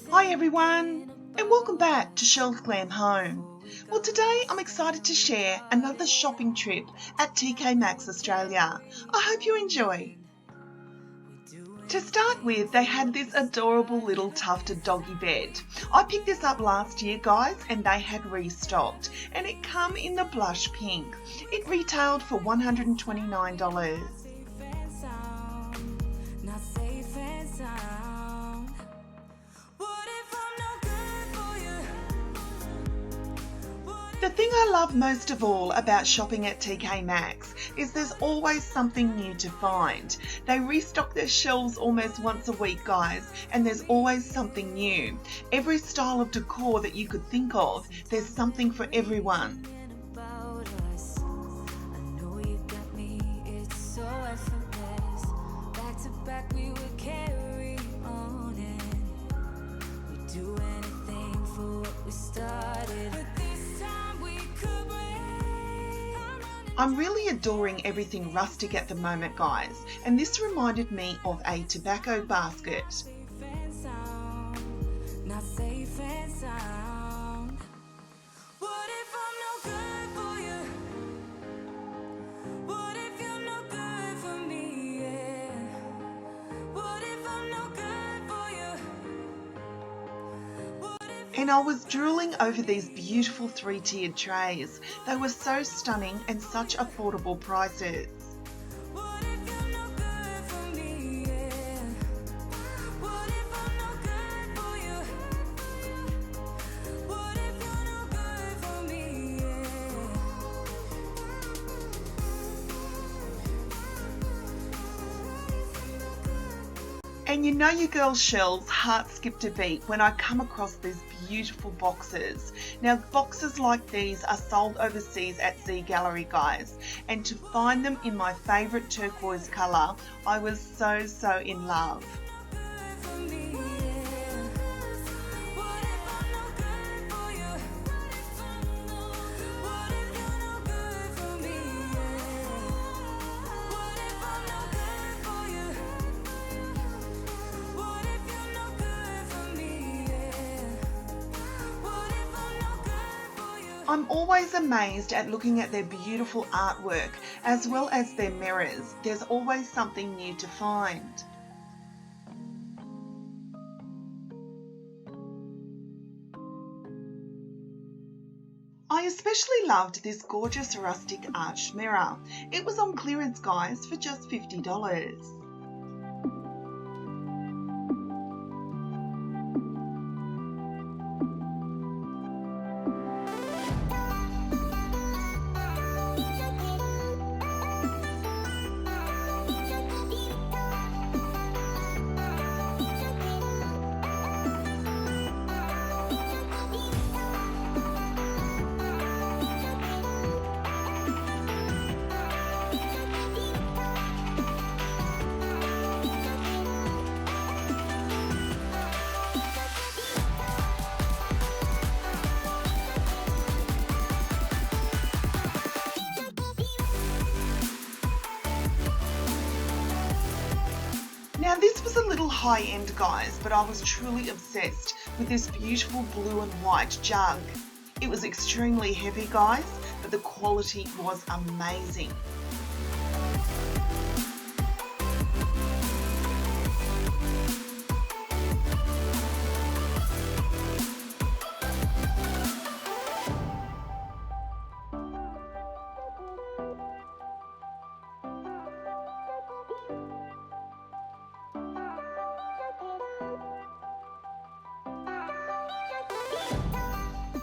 Hi everyone, and welcome back to Chelles Glam Home. Well, today I'm excited to share another shopping trip at Tkmaxx Australia. I hope you enjoy. To start with, they had this adorable little tufted doggy bed. I picked this up last year, guys, and they had restocked, and it come in the blush pink. It retailed for $129. The thing I love most of all about shopping at Tkmaxx is there's always something new to find. They restock their shelves almost once a week, guys, and there's always something new. Every style of decor that you could think of, there's something for everyone. I'm really adoring everything rustic at the moment, guys, and this reminded me of a tobacco basket. And I was drooling over these beautiful three-tiered trays. They were so stunning and such affordable prices. And you know your girl Chelles' heart skipped a beat when I come across these beautiful boxes. Now, boxes like these are sold overseas at Z Gallery, guys, and to find them in my favourite turquoise colour, I was so in love. I'm always amazed at looking at their beautiful artwork as well as their mirrors. There's always something new to find. I especially loved this gorgeous rustic arched mirror. It was on clearance, guys, for just $50. Now this was a little high-end, guys, but I was truly obsessed with this beautiful blue and white jug. It was extremely heavy, guys, but the quality was amazing.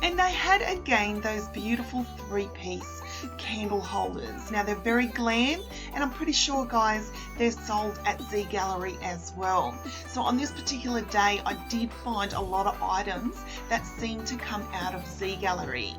And they had again those beautiful three-piece candle holders. Now they're very glam, and I'm pretty sure, guys, they're sold at Z Gallery as well. So on this particular day, I did find a lot of items that seemed to come out of Z Gallery.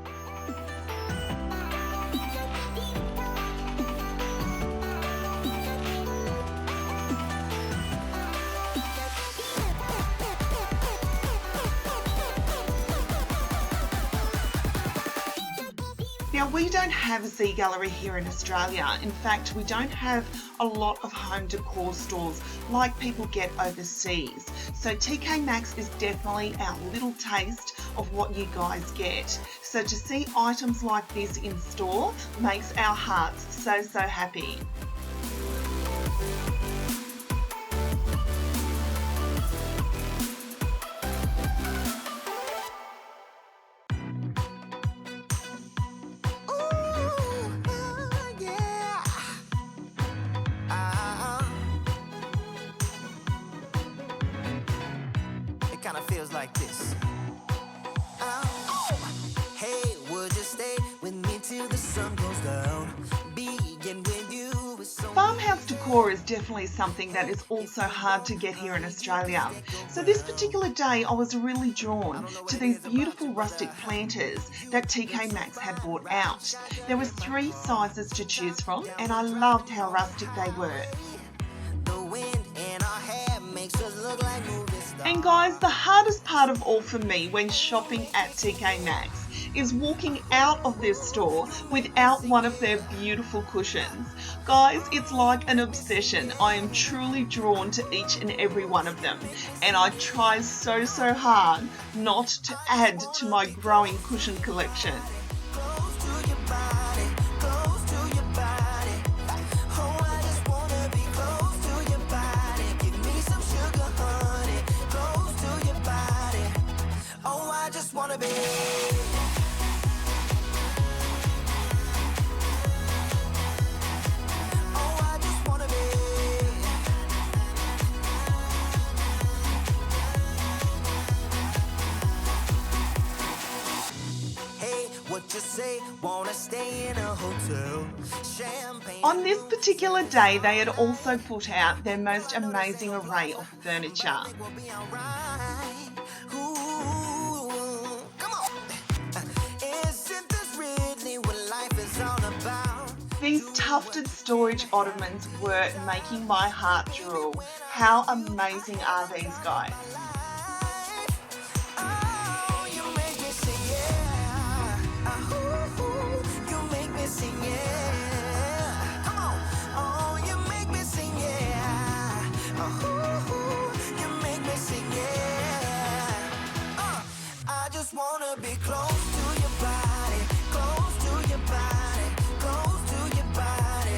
Now, we don't have a Z gallery here in Australia. In fact, we don't have a lot of home decor stores like people get overseas. So Tkmaxx is definitely our little taste of what you guys get. So to see items like this in store makes our hearts so, so happy. Kinda feels like this. Oh. Hey, would you stay with me till the sun goes down? Begin with you is so Farmhouse decor is definitely something that is also hard to get here in Australia. So this particular day I was really drawn to these beautiful rustic planters that Tkmaxx had brought out. There was 3 sizes to choose from and I loved how rustic they were. the wind in our hair makes us look like movie stars. And guys, the hardest part of all for me when shopping at Tkmaxx is walking out of their store without one of their beautiful cushions. Guys, it's like an obsession. I am truly drawn to each and every one of them, and I try so hard not to add to my growing cushion collection. Close to your body, close to your body. Oh, I just wanna be close to your body. Give me some sugar, honey. Close to your body. Oh, I just wanna be. Wanna stay in a hotel. Champagne. On this particular day, they had also put out their most amazing array of furniture. We'll be alright. Ooh, come on. Isn't this really what life is all about? These tufted storage ottomans were making my heart drool. How amazing are these guys? Oh, you make me sing, yeah. Ooh, you make me sing, yeah. Come on. Oh, you make me sing, yeah. Ooh, you make me sing, yeah. I just wanna be close to your body, close to your body, close to your body.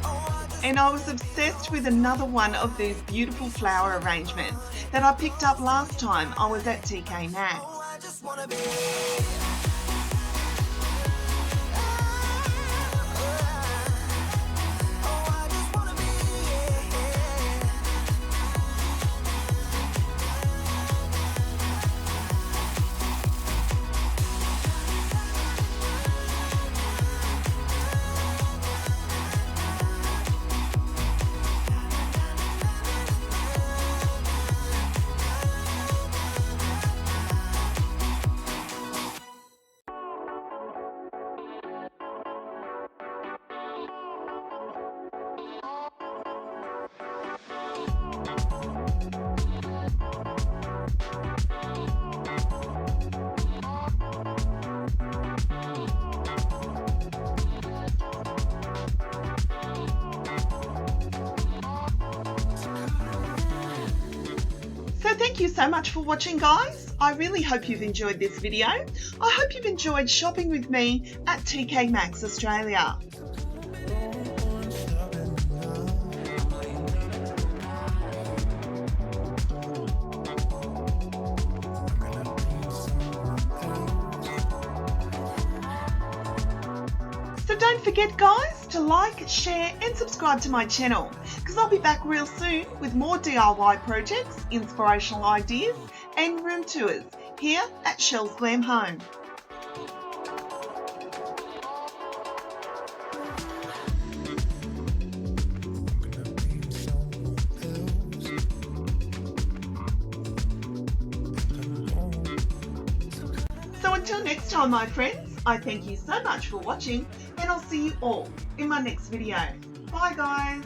Oh, And I was obsessed with another one of these beautiful flower arrangements that I picked up last time I was at Tkmaxx. I just wanna be. So thank you so much for watching, guys. I really hope you've enjoyed this video. I hope you've enjoyed shopping with me at Tkmaxx Australia. So don't forget, guys, to like, share and subscribe to my channel, because I'll be back real soon with more DIY projects, inspirational ideas and room tours here at Chelles Glam Home. So until next time, my friends, I thank you so much for watching, and I'll see you all in my next video. Bye, guys.